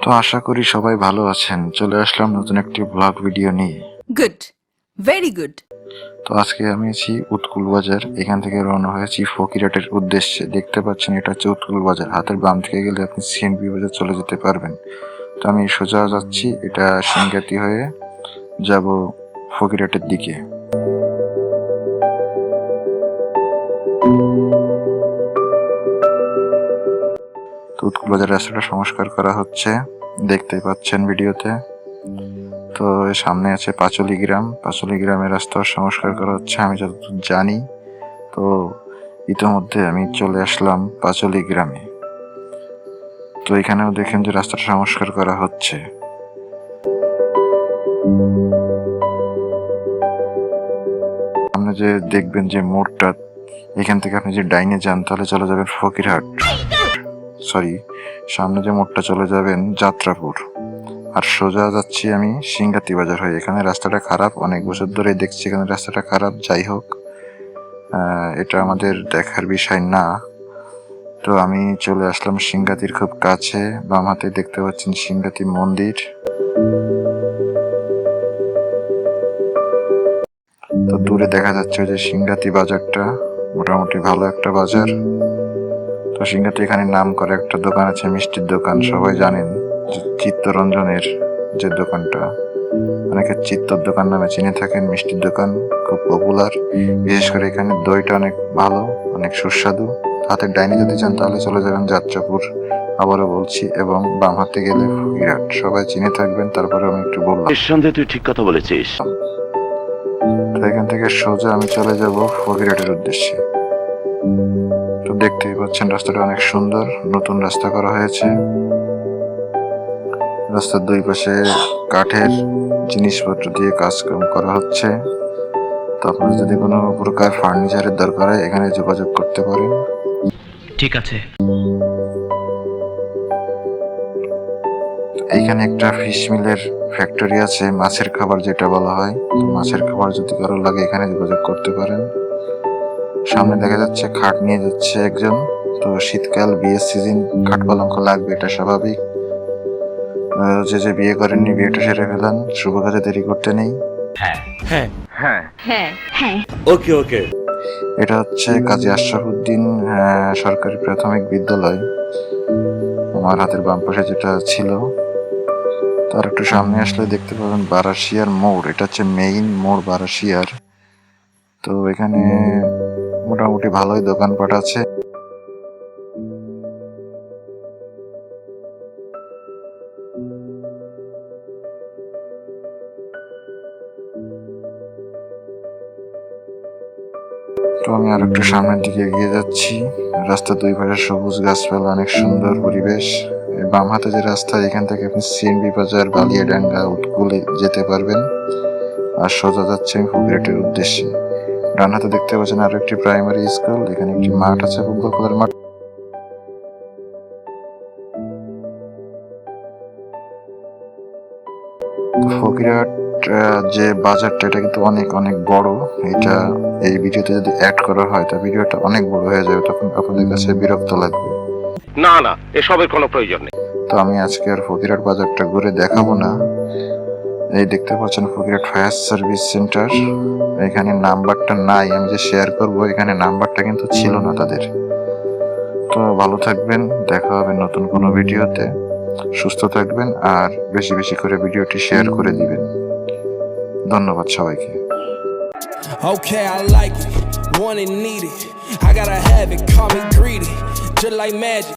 তো আশা করি সবাই ভালো আছেন। চলে আসলাম নতুন একটি ব্লগ ভিডিও নিয়ে। Good, very good. তো আজকে আমি আছি উৎকুল বাজার। এখান থেকে রওনা হয়েছি ফকিরহাটের উদ্দেশ্যে। দেখতে পাচ্ছেন এটা হচ্ছে উৎকুল বাজার। হাতের বাম থেকে গেলে আপনি সিএনবি বাজার চলে যেতে পারবেন। তো আমি সোজা যাচ্ছি, এটা সিংগাতি হয়ে যাব ফকিরহাটের দিকে। তো উৎকুল বাজার রাস্তাটা সংস্কার করা হচ্ছে, দেখতেই পাচ্ছেন ভিডিওতে। তো সামনে আছে পাঁচলি গ্রাম। পাঁচলি গ্রামের রাস্তা সংস্কার করা হচ্ছে আমি যতদূর জানি। তো ইতিমধ্যে আমি চলে আসলাম পাঁচলি গ্রামে। তো এখানেও দেখেন যে রাস্তাটা সংস্কার করা হচ্ছে। সামনে যে দেখবেন যে মোড়টা, এখান থেকে আপনি যে ডাইনে যান তাহলে চলে যাবেন ফকিরহাট, সরি সামনে যে মোড়টা চলে যাবেন যাত্রাপুর। আর সোজা যাচ্ছি আমি সিংগাতি বাজার হয়ে। এখানে রাস্তাটা খারাপ, অনেক বছর ধরে দেখছি এখানে রাস্তাটা খারাপ। যাই হোক, এটা আমাদের দেখার বিষয় না। তো আমি চলে আসলাম সিংগাতির খুব কাছে। বাম হাতে দেখতে পাচ্ছেন সিংগাতি মন্দির। তো দূরে দেখা যাচ্ছে যে সিংগাতি বাজারটা মোটামুটি ভালো একটা বাজার। তো সিংগাতি এখানে নাম করে একটা দোকান আছে, মিষ্টির দোকান। সবাই জানেন যে চিত্তরঞ্জনের যে দোকানটা, অনেকে চিত্তর দোকান নামে চিনে থাকেন। মিষ্টির দোকান খুব পপুলার, বিশেষ করে এখানে দইটা অনেক ভালো, অনেক সুস্বাদু। হাতের ডাইনে যদি যান তাহলে চলে যাবেন যাত্রাপুর, আবারও বলছি, এবং বাম হাতে গেলে ফকিরহাট। সবাই চিনে থাকবেন, তারপরে আমি একটু বললাম। নিঃসন্দেহে তুই ঠিক কথা বলেছিস। তো এখান থেকে সোজা আমি চলে যাব ফকিরহাটের উদ্দেশ্যে। তো দেখতেই পাচ্ছেন রাস্তাটা অনেক সুন্দর, নতুন রাস্তা করা হয়েছে। রাস্তার দুই পাশে কাঠের জিনিসপত্র দিয়ে কাজ করা হচ্ছে। তো আপনার যদি কোনো প্রকার ফার্নিচারের দরকার হয় এখানে যোগাযোগ করতে পারেন। ঠিক আছে। এইখানে একটা ফিশ মিলের ফ্যাক্টরি আছে, মাছের খাবার যেটা বলা হয়। তো মাছের খাবার যদি কারো লাগে এখানে যোগাযোগ করতে পারেন। সামনে দেখা যাচ্ছে খাট নিয়ে যাচ্ছে একজন। তো শীতকাল, বিয়ের সিজন, খাট পালঙ্ক লাগবে, এটা স্বাভাবিক। যে বিয়ে করেননি বিয়েটা সেরে ফেলান, শুভ কাজে দেরি করতে নেই। হ্যাঁ হ্যাঁ হ্যাঁ হ্যাঁ হ্যাঁ। ওকে ওকে। এটা হচ্ছে কাজী আশরাফুদ্দিন সরকারি প্রাথমিক বিদ্যালয়, আমার হাতের বাম পাশে যেটা ছিল। তার একটু সামনে আসলে দেখতে পাবেন বারাশিয়ার মোড়। এটা হচ্ছে মেইন মোড় বারাশিয়ার। তো এখানে মোটামুটি ভালোই দোকানপাট আছে। তো আমি আর একটু সামনের দিকে এগিয়ে যাচ্ছি। রাস্তার দুই পাশে সবুজ গাছপালা, অনেক সুন্দর পরিবেশ। বাম হাতে যে রাস্তা, এখান থেকে আপনি সিএনবি বাজার, বালিয়াডাঙ্গা, উৎকুলে যেতে পারবেন। আর সোজা যাচ্ছে আমি ফকিরহাটের উদ্দেশ্যে। ডান হাতে দেখতে পাচ্ছেন আরো একটি প্রাইমারি স্কুল। এখানে একটি মাঠ আছে, ফুটবল খেলার মাঠ। ফকিরহাট যে বাজারটা, এটা কিন্তু অনেক অনেক বড়। এটা এই ভিডিওতে যদি অ্যাড করা হয় তা ভিডিওটা অনেক বড় হয়ে যাবে, তখন আপনাদের কাছে বিরক্ত লাগবে। না না, এসবের কোনো প্রয়োজন নেই। তো আমি আজকে আর ফকিরহাট বাজারটা ঘুরে দেখাবো না। এই দেখতে পাচ্ছেন ফকিরহাট ফায়ার সার্ভিস সেন্টার। এখানে নাম্বারটা নাই, আমি যে শেয়ার করব এখানে নাম্বারটা কিন্তু ছিল না তাদের। তো ভালো থাকবেন, দেখা হবে নতুন কোনো ভিডিওতে। সুস্থ থাকবেন আর বেশি বেশি করে ভিডিওটি শেয়ার করে দিবেন। ধন্যবাদ সবাইকে। Okay, I like it, want it, need it. I gotta have it, call me greedy, just like magic.